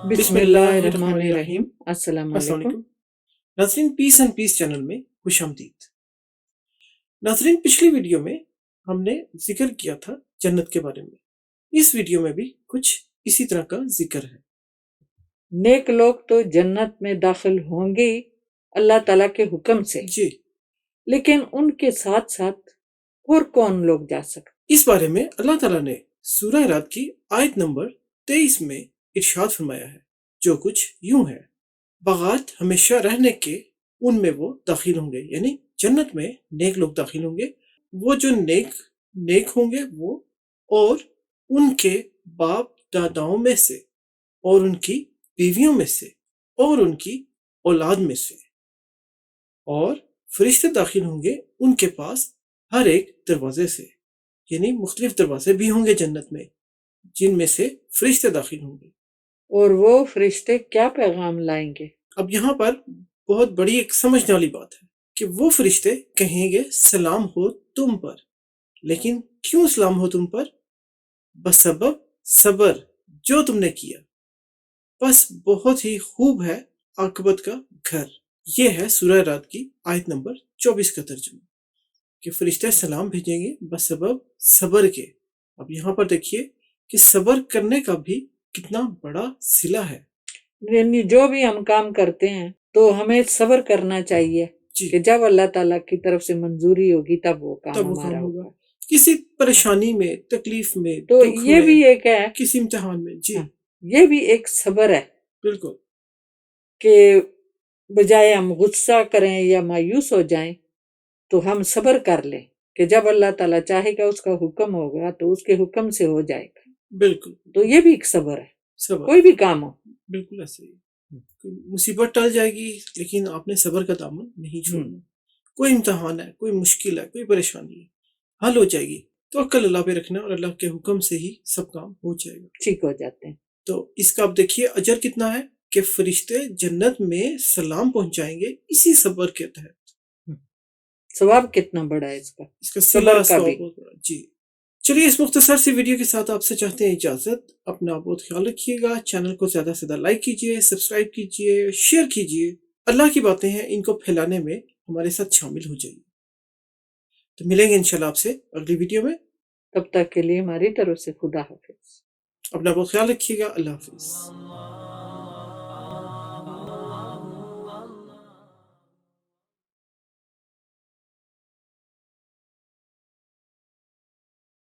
بسم اللہ الرحمن الرحیم۔ السلام السلام علیکم۔ علیکم ناظرین، پیس اینڈ پیس چینل میں خوش آمدید۔ ناظرین، پچھلی ویڈیو میں ہم نے ذکر کیا تھا جنت کے بارے میں۔ اس ویڈیو میں بھی کچھ اسی طرح کا ذکر ہے۔ نیک لوگ تو جنت میں داخل ہوں گے ہی اللہ تعالیٰ کے حکم سے، جی، لیکن ان کے ساتھ ساتھ اور کون لوگ جا سکتے؟ اس بارے میں اللہ تعالیٰ نے سورہ رات کی آیت نمبر 23 میں ارشاد فرمایا ہے، جو کچھ یوں ہے: باغات ہمیشہ رہنے کے ان میں وہ داخل ہوں گے، یعنی جنت میں نیک لوگ داخل ہوں گے، وہ جو نیک ہوں گے وہ، اور ان کے باپ داداؤں میں سے، اور ان کی بیویوں میں سے، اور ان کی اولاد میں سے، اور فرشتے داخل ہوں گے ان کے پاس ہر ایک دروازے سے، یعنی مختلف دروازے بھی ہوں گے جنت میں جن میں سے فرشتے داخل ہوں گے۔ اور وہ فرشتے کیا پیغام لائیں گے؟ اب یہاں پر بہت بڑی ایک سمجھنے والی بات ہے کہ وہ فرشتے کہیں گے سلام ہو تم پر، لیکن کیوں سلام ہو تم پر؟ بسبب صبر جو تم نے کیا، بس بہت ہی خوب ہے عاقبت کا گھر۔ یہ ہے سورہ رات کی آیت نمبر 24 کا ترجمہ، کہ فرشتے سلام بھیجیں گے بسبب صبر کے۔ اب یہاں پر دیکھیے کہ صبر کرنے کا بھی کتنا بڑا صلہ ہے۔ یعنی جو بھی ہم کام کرتے ہیں تو ہمیں صبر کرنا چاہیے جی، کہ جب اللہ تعالیٰ کی طرف سے منظوری ہوگی تب وہ کام تب وہ ہمارا کام ہوگا۔ ہوگا، کسی پریشانی میں، تکلیف میں، تو دکھ یہ میں، بھی ایک ہے، کسی امتحان میں۔ جی ہاں، یہ بھی ایک صبر ہے بالکل، کہ بجائے ہم غصہ کریں یا مایوس ہو جائیں تو ہم صبر کر لیں کہ جب اللہ تعالیٰ چاہے گا اس کا حکم ہوگا تو اس کے حکم سے ہو جائے گا۔ بالکل تو یہ بھی ایک صبر ہے، صبر، کوئی بھی کام ہو۔ بالکل ایسے ہی۔ مصیبت ٹل جائے گی لیکن آپ نے صبر کا دامن نہیں چھوڑنا۔ کوئی امتحان ہے، کوئی مشکل ہے، کوئی پریشانی ہے، حل ہو جائے گی، توکل اللہ پہ رکھنا اور اللہ کے حکم سے ہی سب کام ہو جائے گا۔ ٹھیک ہو جاتے ہیں۔ تو اس کا آپ دیکھیے اجر کتنا ہے کہ فرشتے جنت میں سلام پہنچائیں گے اسی صبر کے تحت۔ ثواب کتنا بڑا ہے اس کا، اس کا صبر صلہ کا بھی۔ ثواب بہت بڑا۔ جی چلیے، اس مختصر سی ویڈیو کے ساتھ آپ سے چاہتے ہیں اجازت۔ اپنا بہت خیال رکھیے گا، چینل کو زیادہ سے زیادہ لائک کیجیے، سبسکرائب کیجیے، شیئر کیجیے۔ اللہ کی باتیں ہیں، ان کو پھیلانے میں ہمارے ساتھ شامل ہو جائیے۔ تو ملیں گے انشاءاللہ آپ سے اگلی ویڈیو میں۔ تب تک کے لیے ہماری طرف سے خدا حافظ۔ اپنا بہت خیال رکھیے گا، اللہ حافظ۔